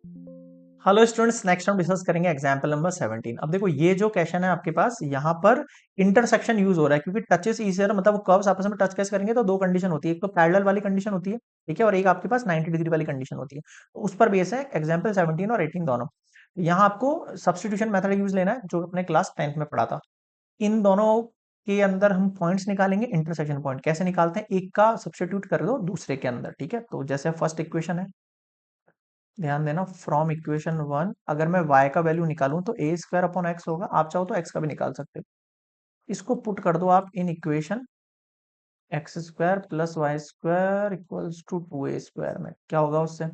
Hello students, next हम discuss करेंगे example number 17। अब देखो ये जो क्वेश्चन है आपके पास, यहाँ पर इंटरसेक्शन यूज हो रहा है क्योंकि टचेस ईजियर, मतलब वो कर्व्स आपस में टच कैसे करेंगे तो दो कंडीशन होती है, एक तो पैरेलल वाली कंडीशन होती है, ठीक है, और एक आपके पास 90 डिग्री वाली कंडीशन होती है। तो उस पर बेस है एग्जाम्पल 17 और 18 दोनों। यहाँ आपको सब्सटीट्यूशन मेथड यूज लेना है जो अपने क्लास 10th में पढ़ा था। इन दोनों के अंदर हम पॉइंट्स निकालेंगे। इंटरसेक्शन पॉइंट कैसे निकालते हैं, एक का सब्सटीट्यूट कर दो दूसरे के अंदर, ठीक है। तो जैसे फर्स्ट इक्वेशन है, ध्यान देना, फ्रॉम इक्वेशन 1 अगर मैं y का वैल्यू निकालूं तो ए स्क्वायर अपॉन एक्स होगा। आप चाहो तो x का भी निकाल सकते हो। इसको पुट कर दो आप इन equation x square plus y square equals to 2a square में। क्या होगा उससे,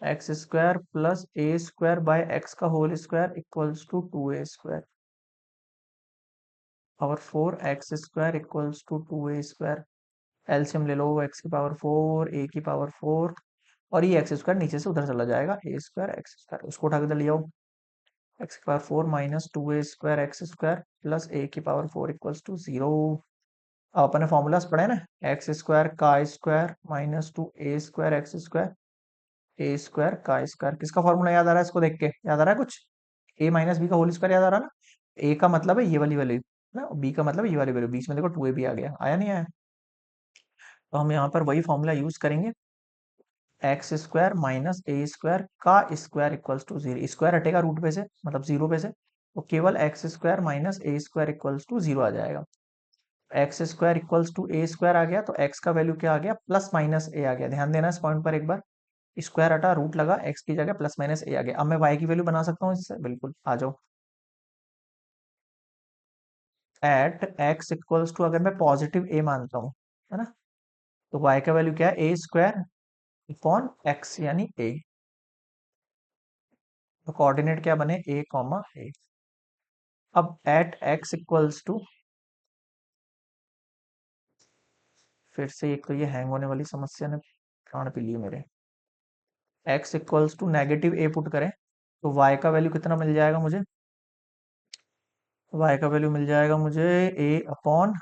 x square plus a square by x का whole square equals to 2a square power 4 x square equals to 2a square. LCM ले लो, x की power 4 ए की power 4, और ये एक्स स्क्वायर नीचे से उधर चला जाएगा, ए स्क्वायर एक्स स्क्वायर उसको उठा के इधर ले आओ। एक्स की power 4 minus 2a square x square plus a की पावर 4 इक्वल्स टू 0। अब अपने फॉर्मूलाज पढ़े ना, एक्स स्क्वायर का स्क्वायर माइनस टू ए स्क्वायर एक्स स्क्वायर ए स्क्वायर का स्क्वायर। किसका फॉर्मूला याद आ रहा है, इसको देख के याद आ रहा है कुछ? ए माइनस बी का होल स्क्वायर याद आ रहा है ना। ए का मतलब है ये वाली वैल्यू ना, बी का मतलब है ये वाली वैल्यू, बीच में देखो 2a भी आ गया, आया नहीं आया? तो हम यहाँ पर वही फॉर्मूला यूज करेंगे, x square minus a square का स्क्वायर इक्वल्स टू 0। स्क्वायर हटेगा रूट पे से, मतलब 0 पे से, तो केवल x square minus a square equals to 0 आ जाएगा। X square equals to A square आ गया, तो एक्स का वैल्यू क्या आ गया, प्लस माइनस ए आ गया। ध्यान देना इस पॉइंट पर एक बार, स्क्वायर हटा रूट लगा, एक्स की जगह प्लस माइनस ए आ गया। अब मैं वाई की वैल्यू बना सकता हूँ इससे, बिल्कुल आ जाओ। एट एक्स इक्वल्स टू, अगर मैं पॉजिटिव ए मानता हूँ, है ना, तो वाई का वैल्यू क्या है, ए स्क्वायर अपॉन एक्स यानी ए। तो कोऑर्डिनेट क्या बने, ए कॉमा ए। अब एट एक्स इक्वल्स टू, फिर से एक तो ये हैंग होने वाली समस्या ने प्राण पी लिए मेरे। X equals to negative A put करें तो वाई का वैल्यू कितना मिल जाएगा मुझे, वाई का वैल्यू मिल जाएगा मुझे ए अपॉन,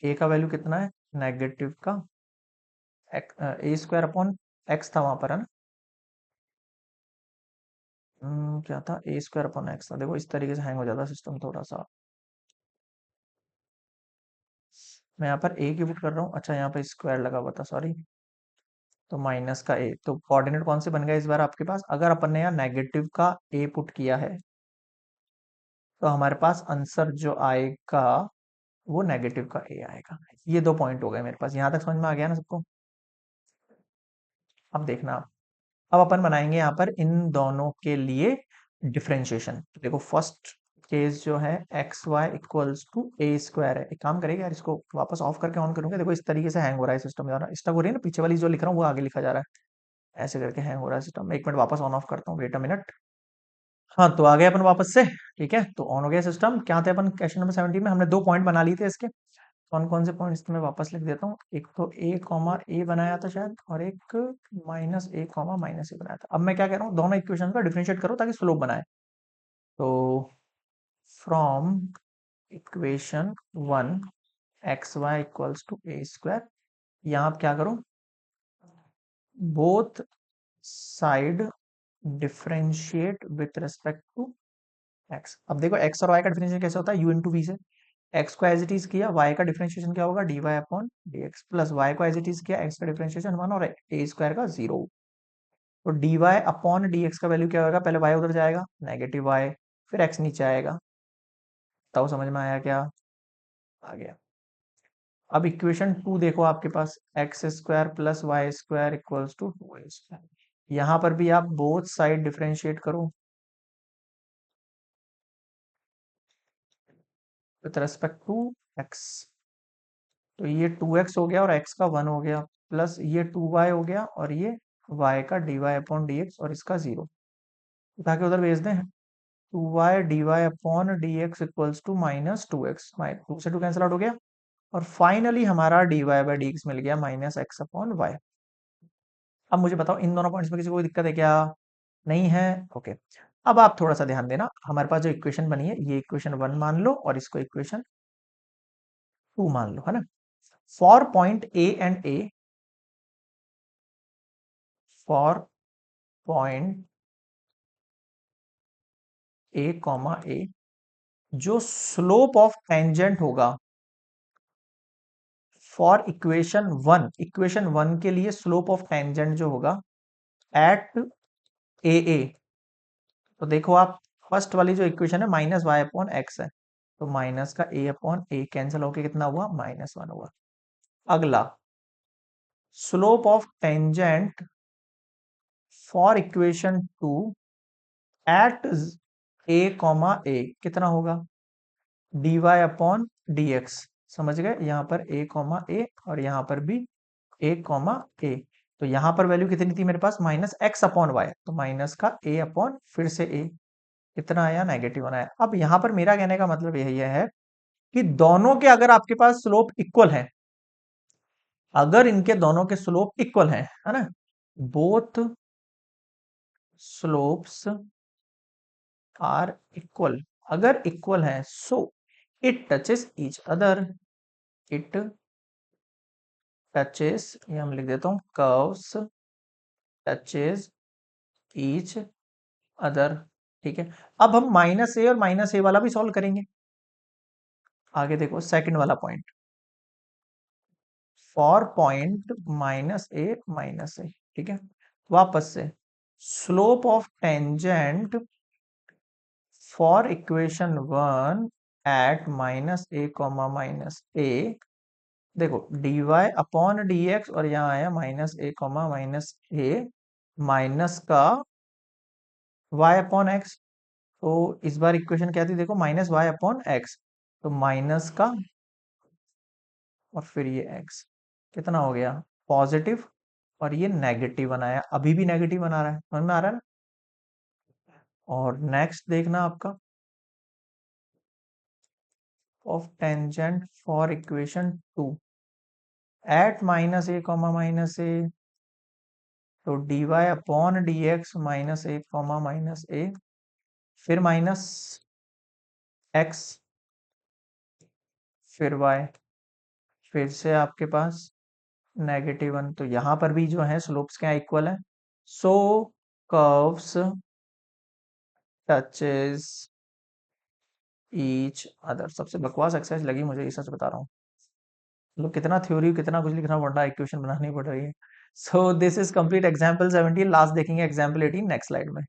ए का वैल्यू कितना है, नेगेटिव का ए स्क्वायर अपॉन एक्स था वहां पर, है ना। क्या था, ए स्क्वायर अपॉन एक्स था। देखो इस तरीके से हैंग हो जाता सिस्टम थोड़ा सा। मैं यहाँ पर ए की पुट कर रहा हूँ, अच्छा यहाँ पर स्क्वायर लगा हुआ था, सॉरी। तो माइनस का ए, तो कोऑर्डिनेट कौन से बन गया इस बार आपके पास, अगर अपन ने यहाँ नेगेटिव का ए पुट किया है तो हमारे पास आंसर जो आएगा वो नेगेटिव का ए आएगा। ये दो पॉइंट हो गए मेरे पास, यहां तक समझ में आ गया ना सबको? अब देखना आप, अब अपन बनाएंगे यहाँ पर इन दोनों के लिए डिफरेंशिएशन। देखो फर्स्ट केस जो है X Y equals to A square है। एक काम करेगा यार, इसको वापस ऑफ करके ऑन करूंगा। देखो इस तरीके से हैंग हो रहा है सिस्टम, जा रहा है स्टक हो रही है ना, पीछे वाली जो लिख रहा हूँ वो आगे लिखा जा रहा है, ऐसे करके हैंग हो रहा है सिस्टम। एक मिनट वापस ऑन ऑफ करता हूँ, वेट अ मिनट। हाँ, तो आ गए अपन वापस से, ठीक है। तो ऑन हो गया सिस्टम। क्या थे अपन क्वेश्चन नंबर 17 में, हमने दो पॉइंट बना लिए थे इसके। कौन कौन से पॉइंट्स मैं वापस लिख देता हूँ, एक तो ए कॉमा ए बनाया था शायद, और एक माइनस ए कॉमा माइनस ए बनाया था। अब मैं क्या कह रहा हूँ, दोनों इक्वेशन का डिफरेंशिएट करो ताकि स्लोप बनाए। तो from equation 1 X Y equals to A square, यहाँ आप क्या करो, both side differentiate with respect to X. अब देखो एक्स और वाई का डिफरेंशिएशन कैसे होता है, यू इंटू वी से। एक्स को एज इट इज किया, वाई का डिफरेंशिएशन क्या होगा, D Y upon D X, plus Y को एज इट इज किया, एक्स का डिफरेंशिएशन 1 और ए स्क्वायर का 0। तो D Y upon D X का वैल्यू क्या होगा, पहले वाई उधर जाएगा, नेगेटिव वाई, फिर एक्स नीचे आएगा। तब समझ में आया क्या, आ गया। अब इक्वेशन 2 देखो आपके पास, x square plus y square equals to 2a square. यहां पर भी आप बोथ साइड डिफरेंशिएट करो विथ रेस्पेक्ट टू एक्स। तो ये 2x हो गया और x का 1 हो गया, प्लस ये 2y हो गया और ये y का dy अपॉन dx और इसका 0। उठा के उधर भेज दें, 2y dy upon dx equals to minus 2x, 2 से 2 कैंसिल आउट हो गया, और फाइनली हमारा dy बाई dx मिल गया माइनस x अपॉन y। अब मुझे बताओ इन दोनों पॉइंट्स में किसी को कोई दिक्कत है क्या, नहीं है, ओके। अब आप थोड़ा सा ध्यान देना, हमारे पास जो इक्वेशन बनी है ये इक्वेशन 1 मान लो और इसको इक्वेशन 2 मान लो, है ना। For point a and a, for point a comma a, जो स्लोप ऑफ टेंजेंट होगा फॉर इक्वेशन वन के लिए स्लोप ऑफ टेंजेंट जो होगा एट ए ए। तो देखो आप, फर्स्ट वाली जो इक्वेशन है माइनस वाई अपॉन एक्स है, तो माइनस का ए अपॉन ए कैंसिल होके कितना हुआ, -1 हुआ। अगला, slope of tangent for equation two at a comma a कितना होगा, D Y upon D x. समझ गए, यहां पर ए कॉमा ए और यहां पर भी ए कॉमा ए। तो यहां पर वैल्यू कितनी थी मेरे पास, माइनस एक्स अपॉन वाई, तो माइनस का ए अपॉन फिर से ए, कितना आया, नेगेटिव आया। अब यहां पर मेरा कहने का मतलब यही है कि दोनों के अगर आपके पास स्लोप इक्वल है, अगर इनके दोनों के स्लोप इक्वल है ना, बोथ स्लोप्स आर इक्वल, अगर इक्वल है so it touches each other, it touches, ये हम लिख देता हूं, कर्व्स टचेस ईच अदर। ठीक है, अब हम माइनस ए और माइनस ए वाला भी सॉल्व करेंगे। आगे देखो सेकंड वाला पॉइंट, फॉर पॉइंट -a, ठीक है, वापस से slope of tangent for equation one at -a, देखो dy अपॉन dx और यहाँ आया -a, माइनस का y अपॉन एक्स। तो इस बार इक्वेशन क्या थी, देखो -y/x, तो माइनस का और फिर ये x कितना हो गया, पॉजिटिव, और ये नेगेटिव बनाया, अभी भी नेगेटिव बना रहा है, समझ में आ रहा है ना। और नेक्स्ट देखना आपका, of tangent for equation two at -a, तो dy अपॉन dx -a, फिर माइनस x, फिर y, फिर से आपके पास -1, तो यहां पर भी जो है स्लोप्स क्या इक्वल है, सो कर्व्स टचेस ईच अदर। सबसे बकवास एक्सरसाइज लगी मुझे, ये सच बता रहा हूँ, मतलब कितना थ्योरी, कितना कुछ लिखना पड़ रहा है, इक्वेशन बनानी पड़ रही है। So this is complete example 17, last देखेंगे एग्जाम्पल 18 नेक्स्ट स्लाइड में।